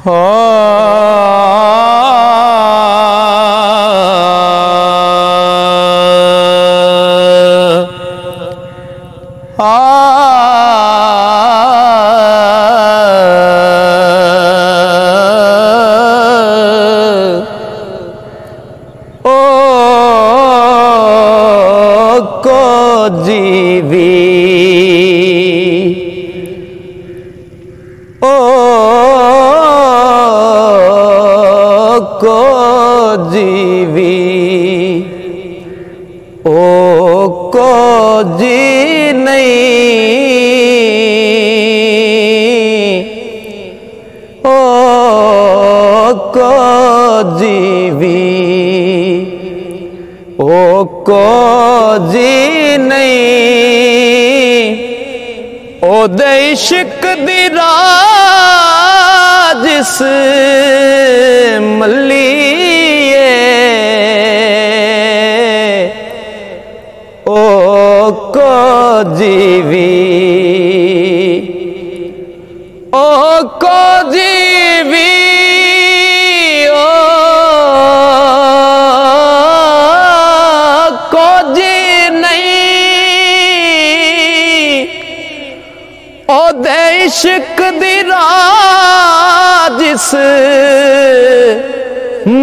हो जीवी ओ को जीवी ओ को जी नहीं ओ को जीवी ओ को जी नहीं ओ दे इश्क दी राज जिस मल्लिए ओ को जीवी ओ को जीवी इश्क दी राज जिस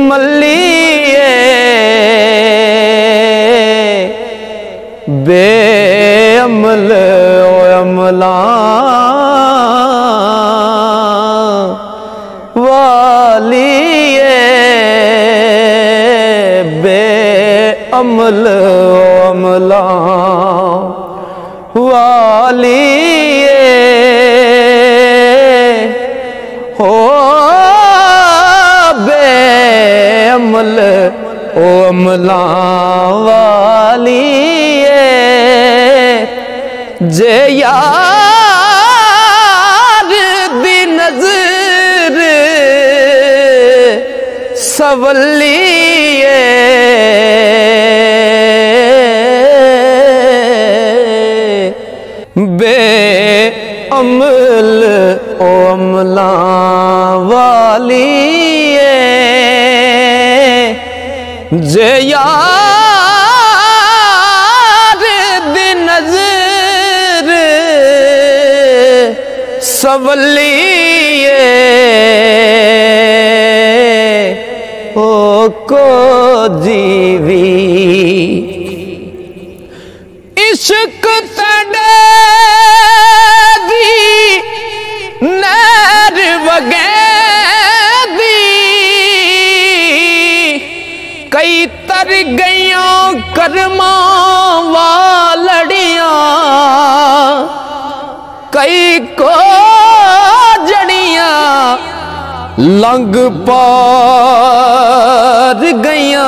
मल्लिए बेअमल ओ अमला वालिए बेअमल ओ अमला वालिए हो बेअमल ओ अमला वालिए जे यार दी नजर सवलिए बेअमल ओ अमला वालिए जे यार दी नजर सवलिए ओ को जीवी इश्क तड़े नैर वगैदी कई तर गईया कर्मा वालड़ियां कई को जड़ियां लंग पार गईया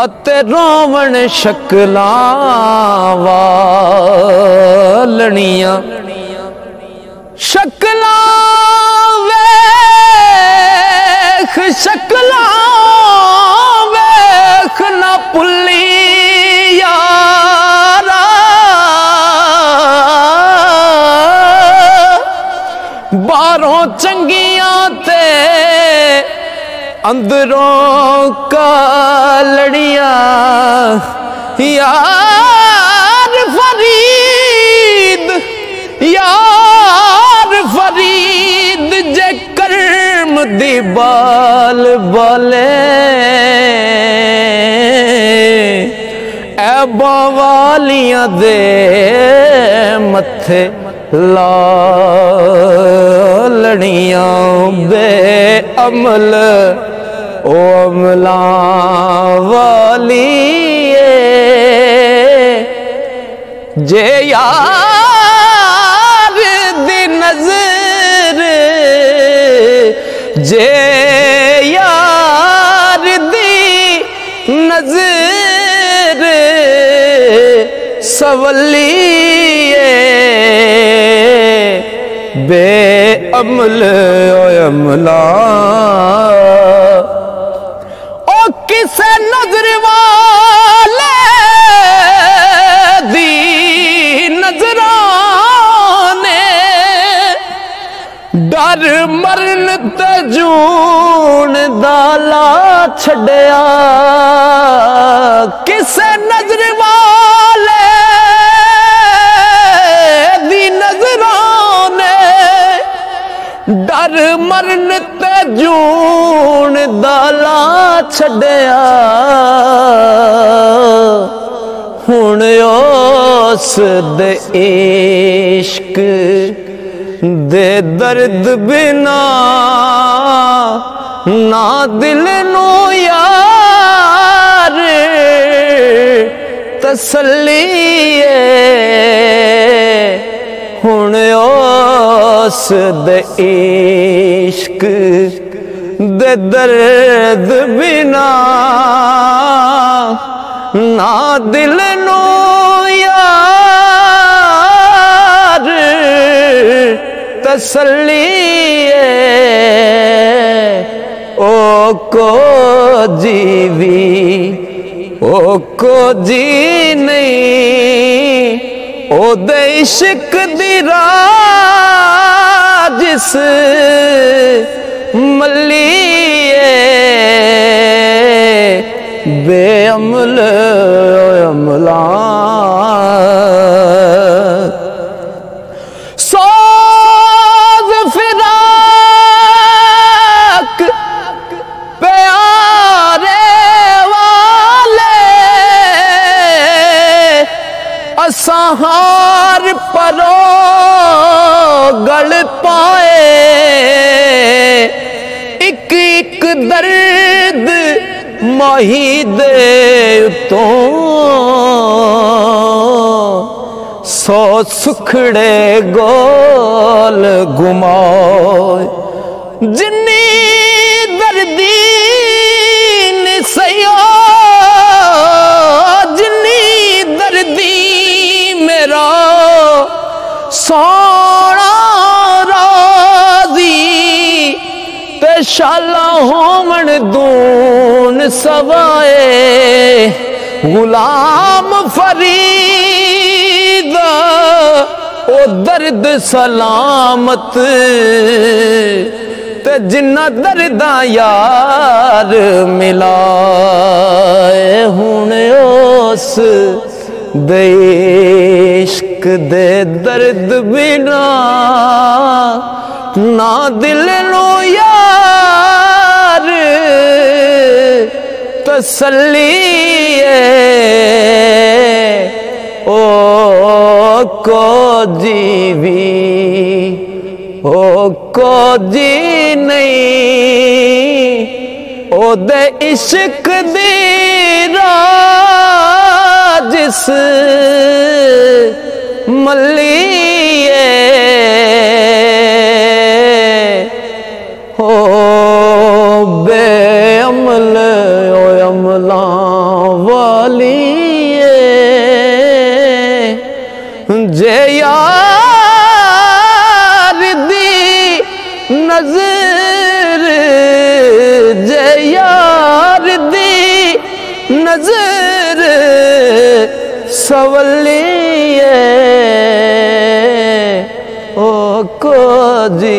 अते रोवण शक्लां वालड़ियां शक्लां वेख शक्लां वेख ना पुल्ली यारा बारों चंगियां ते अंदरों कालड़ियां यार फरीद यार फरीद जे कर्म दी बाल बोले ऐबा वालियां दे मथे लालड़ियां बेअमल ओ अमला वालिए जे यार दी नजर जे यार दी नजर सवलिए बेअमल ओ अमला ओ किसे नजर वाले दी नजराने डर मरण ते जून दाला छड़िया किसे नजर वाले दी नजरों ने डर मरण ते जून दाला छड़िया हुण उस दे इश्क दे दर्द बिना ना दिल नू यार तसल्ली हुण उस दे इश्क दे दर्द बिना ना दिल नू यार तसल्ली ओ को जीवी ओ को जी नहीं ओ दे इश्क दी राह जिस मल्ली बेअमल अमला सोज फिराक प्यारे वाले असहार परो गल पाए एक एक दर्द माही दे तो सौ सुखड़े गोल घुमाए जिन्नी दर्दी सयो जिन्नी दर्दी मेरा सोना राजी ते शाला होमन दून सवाए गुलाम फरीद ओ दर्द सलामत ते जिन्ना दर्दा यार मिलाए हुण उस दे इश्क दे दर्द बिना ना दिल नो यार तसल्ली ओ को जीवी ओ को जी नहीं ओ दे इश्क दी राह जिस मल्ली हो बेअमल ओ अमला वाली जे यार दी नजर जे यार दी नजर सवली ओ को जी